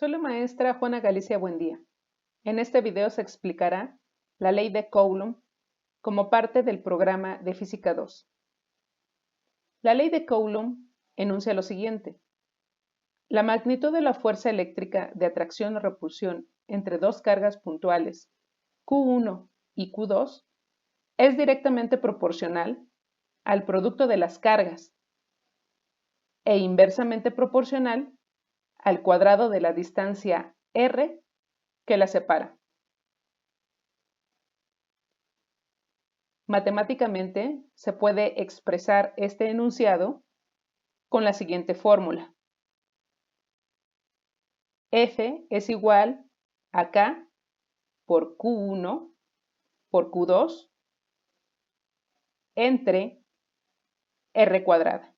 Soy la maestra Juana Galicia Buendía. En este video se explicará la ley de Coulomb como parte del programa de Física 2. La ley de Coulomb enuncia lo siguiente. La magnitud de la fuerza eléctrica de atracción o repulsión entre dos cargas puntuales, Q1 y Q2, es directamente proporcional al producto de las cargas e inversamente proporcional al cuadrado de la distancia r que la separa. Matemáticamente se puede expresar este enunciado con la siguiente fórmula. F es igual a K por Q1 por Q2 entre R cuadrada.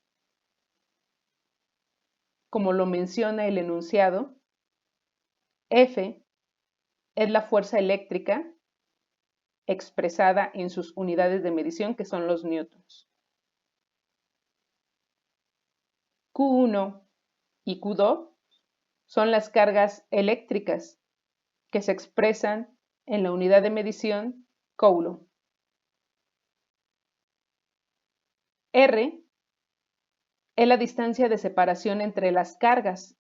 Como lo menciona el enunciado, F es la fuerza eléctrica expresada en sus unidades de medición, que son los newtons. Q1 y Q2 son las cargas eléctricas que se expresan en la unidad de medición Coulomb. R es la distancia de separación entre las cargas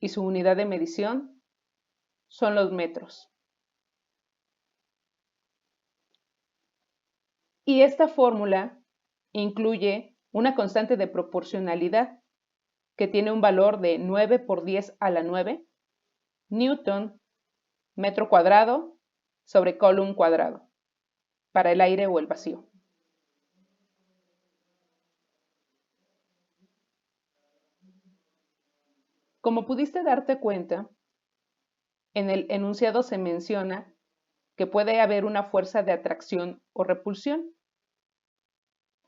y su unidad de medición son los metros. Y esta fórmula incluye una constante de proporcionalidad que tiene un valor de 9 por 10 a la 9 newton metro cuadrado sobre coulomb cuadrado para el aire o el vacío. Como pudiste darte cuenta, en el enunciado se menciona que puede haber una fuerza de atracción o repulsión.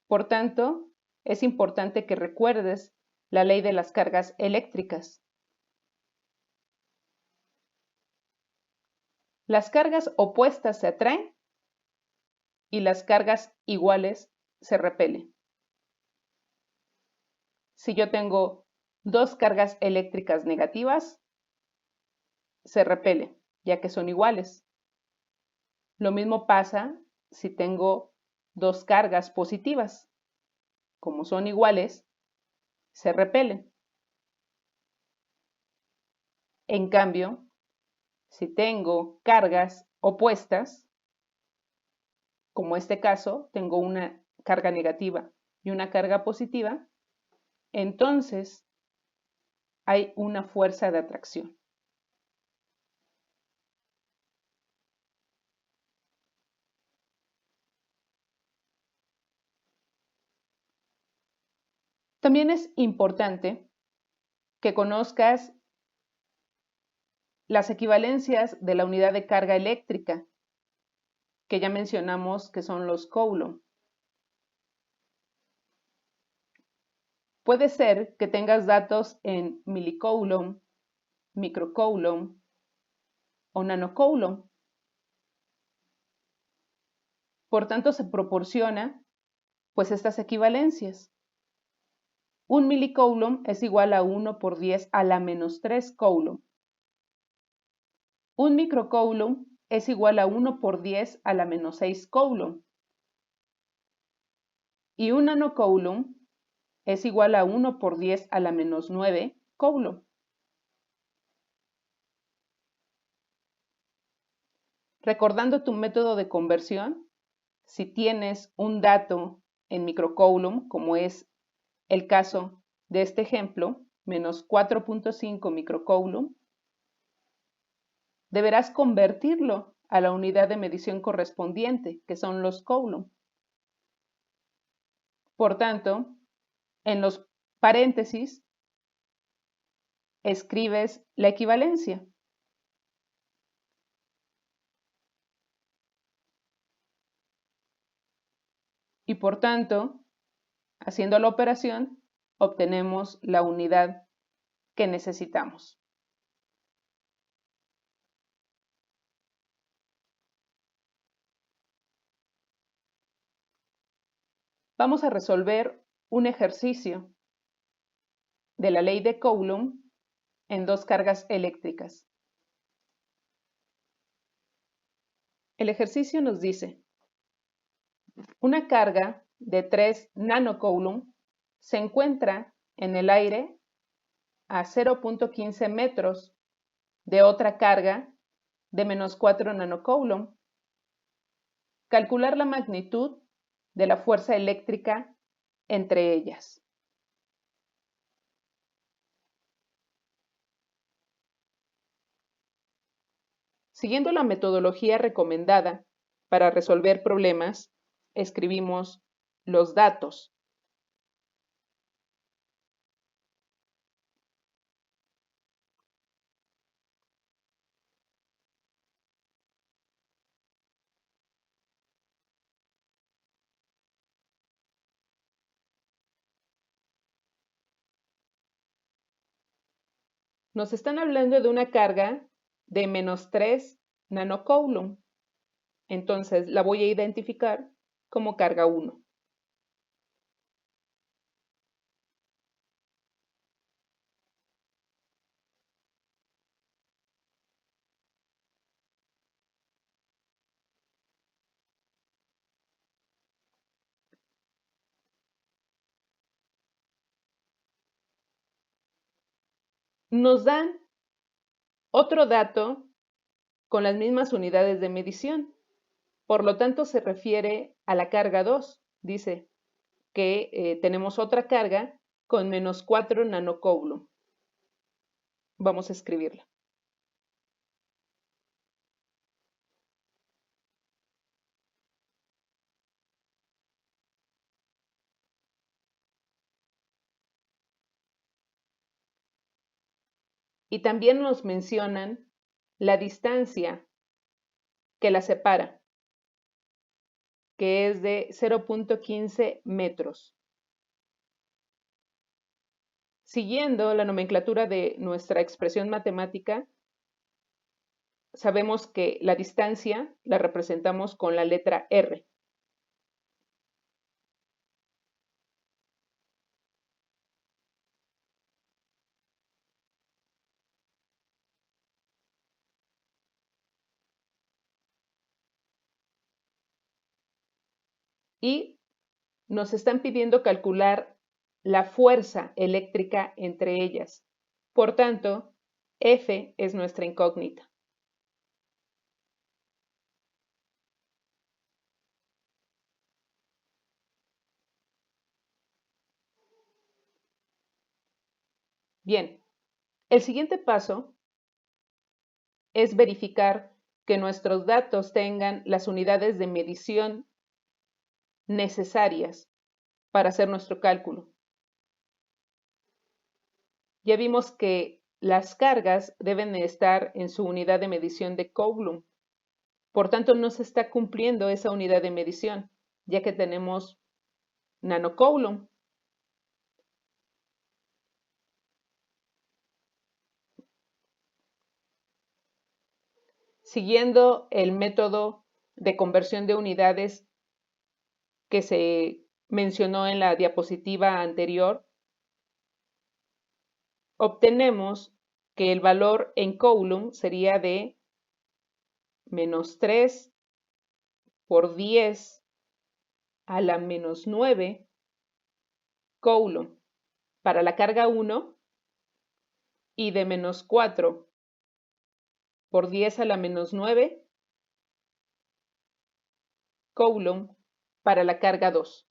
Por tanto, es importante que recuerdes la ley de las cargas eléctricas. Las cargas opuestas se atraen y las cargas iguales se repelen. Si yo tengo dos cargas eléctricas negativas, se repelen, ya que son iguales. Lo mismo pasa si tengo dos cargas positivas. Como son iguales, se repelen. En cambio, si tengo cargas opuestas, como este caso, tengo una carga negativa y una carga positiva, entonces hay una fuerza de atracción. También es importante que conozcas las equivalencias de la unidad de carga eléctrica, que ya mencionamos que son los Coulomb. Puede ser que tengas datos en milicoulomb, microcoulomb o nanocoulomb. Por tanto, se proporciona pues estas equivalencias. Un milicoulomb es igual a 1 por 10 a la menos 3 coulomb. Un microcoulomb es igual a 1 por 10 a la menos 6 coulomb. Y un nanocoulomb es igual a 1 por 10 a la menos 9 coulomb. Recordando tu método de conversión, si tienes un dato en microcoulomb, como es el caso de este ejemplo, menos 4.5 microcoulomb, deberás convertirlo a la unidad de medición correspondiente, que son los coulomb. Por tanto, en los paréntesis escribes la equivalencia. Y por tanto, haciendo la operación, obtenemos la unidad que necesitamos. Vamos a resolver un ejercicio de la ley de Coulomb en dos cargas eléctricas. El ejercicio nos dice, una carga de 3 nanocoulomb se encuentra en el aire a 0.15 metros de otra carga de menos 4 nanocoulomb. Calcular la magnitud de la fuerza eléctrica entre ellas. Siguiendo la metodología recomendada para resolver problemas, escribimos los datos. Nos están hablando de una carga de menos 3 nanocoulomb. Entonces la voy a identificar como carga 1. Nos dan otro dato con las mismas unidades de medición. Por lo tanto, se refiere a la carga 2. Dice que tenemos otra carga con menos 4 nanocoulomb. Vamos a escribirla. Y también nos mencionan la distancia que la separa, que es de 0.15 metros. Siguiendo la nomenclatura de nuestra expresión matemática, sabemos que la distancia la representamos con la letra R. Y nos están pidiendo calcular la fuerza eléctrica entre ellas. Por tanto, F es nuestra incógnita. Bien, el siguiente paso es verificar que nuestros datos tengan las unidades de medición necesarias para hacer nuestro cálculo. Ya vimos que las cargas deben estar en su unidad de medición de Coulomb. Por tanto, no se está cumpliendo esa unidad de medición, ya que tenemos nanocoulomb. Siguiendo el método de conversión de unidades que se mencionó en la diapositiva anterior, obtenemos que el valor en coulomb sería de menos 3 por 10 a la menos 9 coulomb para la carga 1 y de menos 4 por 10 a la menos 9 coulomb para la carga 2.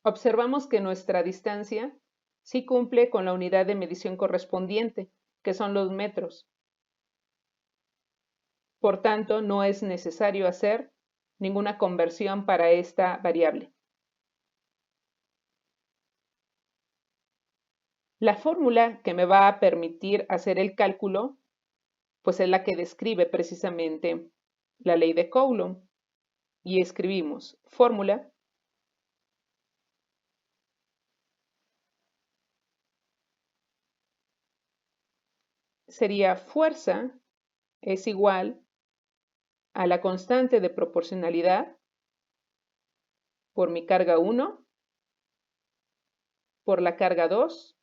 Observamos que nuestra distancia sí cumple con la unidad de medición correspondiente, que son los metros. Por tanto, no es necesario hacer ninguna conversión para esta variable. La fórmula que me va a permitir hacer el cálculo, pues es la que describe precisamente la ley de Coulomb. Y escribimos fórmula sería fuerza es igual a la constante de proporcionalidad por mi carga 1 por la carga 2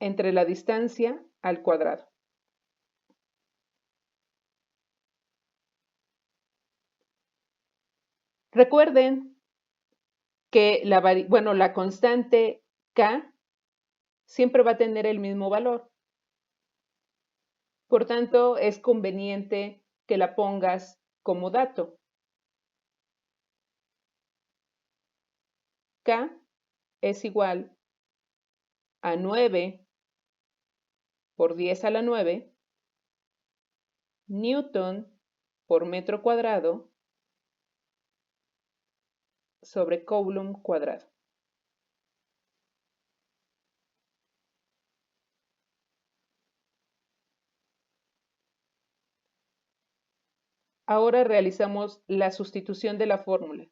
entre la distancia al cuadrado. Recuerden que la constante K siempre va a tener el mismo valor. Por tanto, es conveniente que la pongas como dato. K es igual a 9 por 10 a la 9 Newton por metro cuadrado sobre Coulomb cuadrado. Ahora realizamos la sustitución de la fórmula.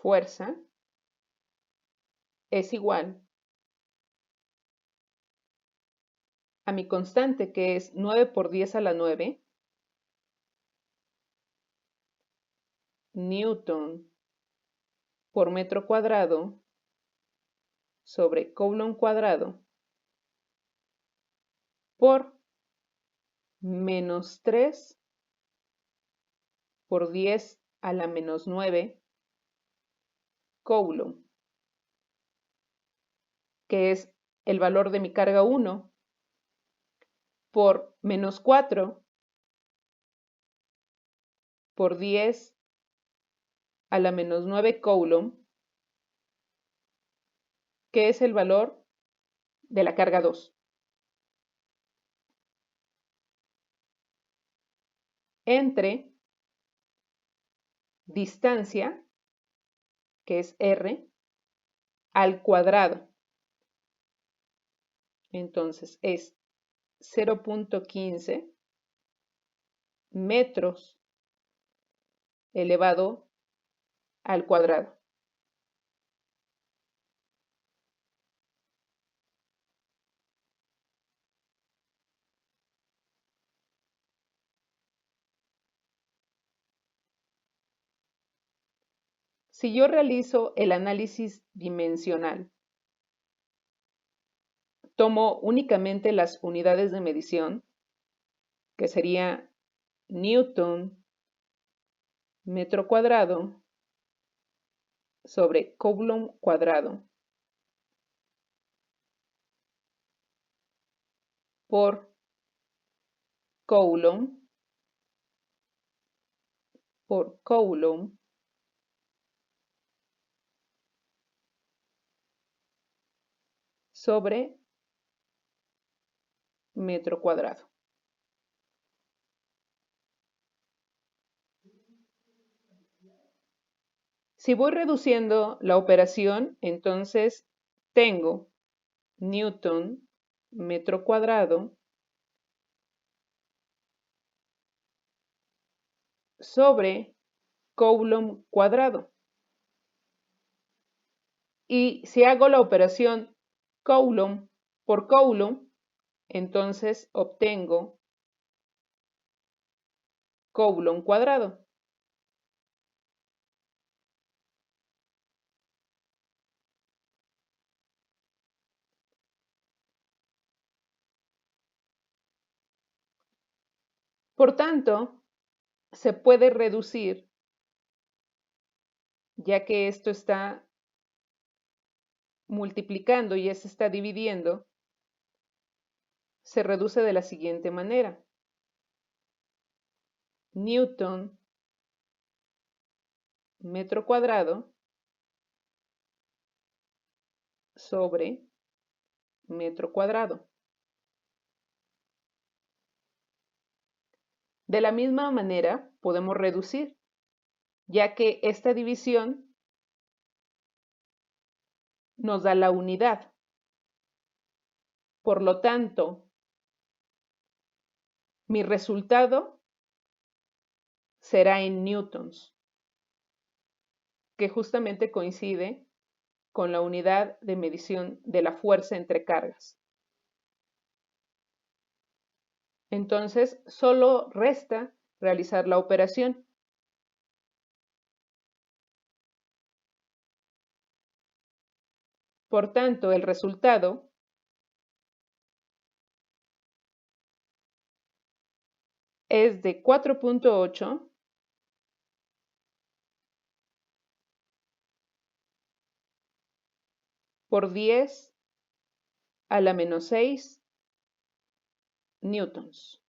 Fuerza es igual a mi constante, que es 9 por 10 a la 9 Newton por metro cuadrado sobre Coulomb cuadrado por menos 3 por 10 a la menos 9 Coulomb, que es el valor de mi carga 1, por menos 4 por 10 a la menos 9 Coulomb, que es el valor de la carga 2. Entre distancia, que es R, al cuadrado. Entonces es 0.15 metros elevado al cuadrado. Si yo realizo el análisis dimensional, tomo únicamente las unidades de medición, que sería Newton metro cuadrado sobre Coulomb cuadrado por Coulomb sobre metro cuadrado. Si voy reduciendo la operación, entonces tengo Newton metro cuadrado sobre Coulomb cuadrado. Y si hago la operación Coulomb por Coulomb, entonces obtengo Coulomb cuadrado. Por tanto, se puede reducir, ya que esto está multiplicando y se está dividiendo, se reduce de la siguiente manera. Newton metro cuadrado sobre metro cuadrado. De la misma manera podemos reducir, ya que esta división nos da la unidad. Por lo tanto, mi resultado será en newtons. que justamente coincide con la unidad de medición de la fuerza entre cargas. Entonces, solo resta realizar la operación. Por tanto, el resultado es de 4.8 por 10 a la menos 6 newtons.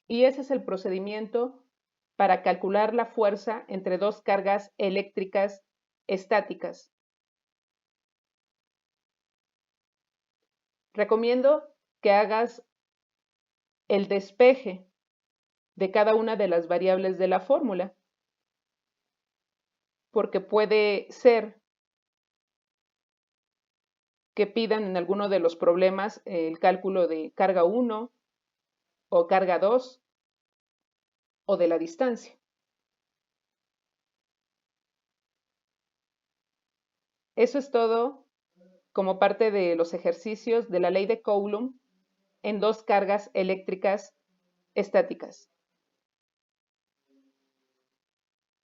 Y ese es el procedimiento para calcular la fuerza entre dos cargas eléctricas estáticas. Recomiendo que hagas el despeje de cada una de las variables de la fórmula, porque puede ser que pidan en alguno de los problemas el cálculo de carga 1 o carga 2 o de la distancia. Eso es todo como parte de los ejercicios de la ley de Coulomb en dos cargas eléctricas estáticas.